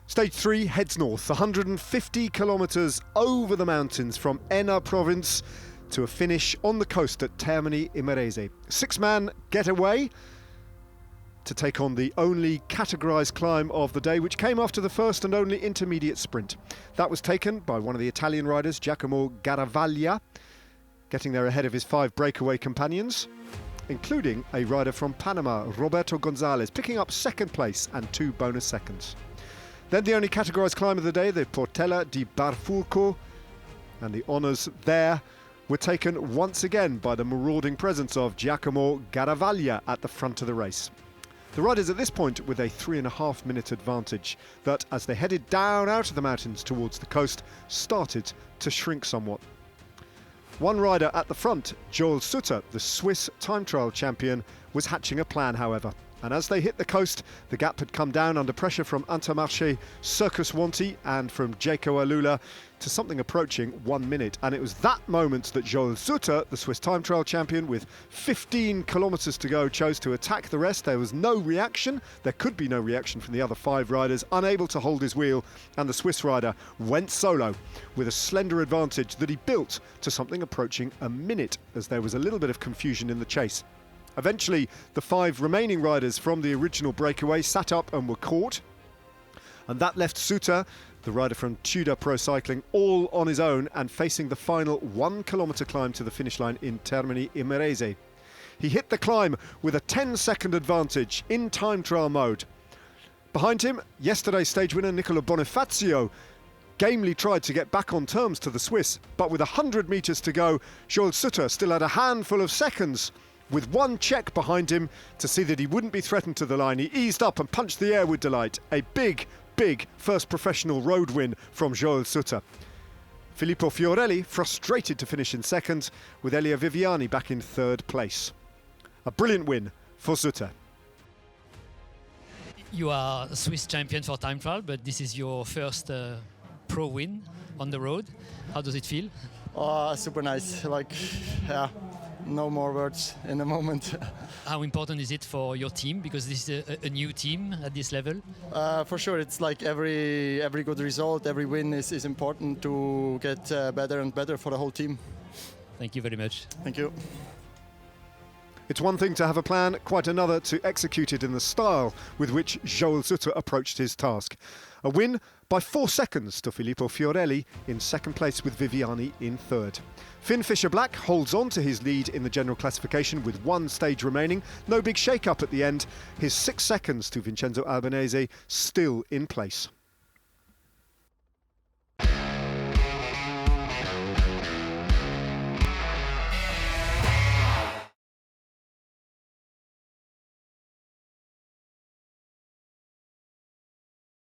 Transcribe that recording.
Stage 3 heads north, 150 kilometres over the mountains from Enna province to a finish on the coast at Termini Imerese. Six-man getaway to take on the only categorised climb of the day, which came after the first and only intermediate sprint. That was taken by one of the Italian riders, Giacomo Garavaglia, getting there ahead of his 5 breakaway companions, including a rider from Panama, Roberto Gonzalez, picking up second place and 2 bonus seconds. Then the only categorised climb of the day, the Portella di Barfurco, and the honours there were taken once again by the marauding presence of Giacomo Garavaglia at the front of the race. The riders at this point with a 3.5-minute advantage that, as they headed down out of the mountains towards the coast, started to shrink somewhat. One rider at the front, Joel Sutter, the Swiss time trial champion, was hatching a plan, however. And as they hit the coast, the gap had come down under pressure from Intermarché Circus Wanty and from Jaco Alula to something approaching 1 minute. And it was that moment that Joel Sutter, the Swiss time trial champion, with 15 kilometres to go, chose to attack the rest. There was no reaction. There could be no reaction from the other 5 riders, unable to hold his wheel. And the Swiss rider went solo with a slender advantage that he built to something approaching a minute, as there was a little bit of confusion in the chase. Eventually, the 5 remaining riders from the original breakaway sat up and were caught. And that left Sutter, the rider from Tudor Pro Cycling, all on his own and facing the final 1 kilometre climb to the finish line in Termini Imerese. He hit the climb with a 10-second advantage in time trial mode. Behind him, yesterday's stage winner Nicola Bonifacio gamely tried to get back on terms to the Swiss, but with 100 metres to go, Joel Sutter still had a handful of seconds. With one check behind him to see that he wouldn't be threatened to the line, he eased up and punched the air with delight. A big first professional road win from Joel Sutter. Filippo Fiorelli frustrated to finish in second, with Elia Viviani back in 3rd place. A brilliant win for Sutter. You are a Swiss champion for time trial, but this is your first pro win on the road. How does it feel? Super nice. Yeah. No more words in the moment. How important is it for your team? Because this is a new team at this level. For sure, it's like every good result, every win is important to get better and better for the whole team. Thank you very much. Thank you. It's one thing to have a plan, quite another to execute it in the style with which Joel Sutter approached his task. A win by 4 seconds to Filippo Fiorelli in second place, with Viviani in 3rd. Finn Fisher-Black holds on to his lead in the general classification with 1 stage remaining. No big shake-up at the end. His 6 seconds to Vincenzo Albanese still in place.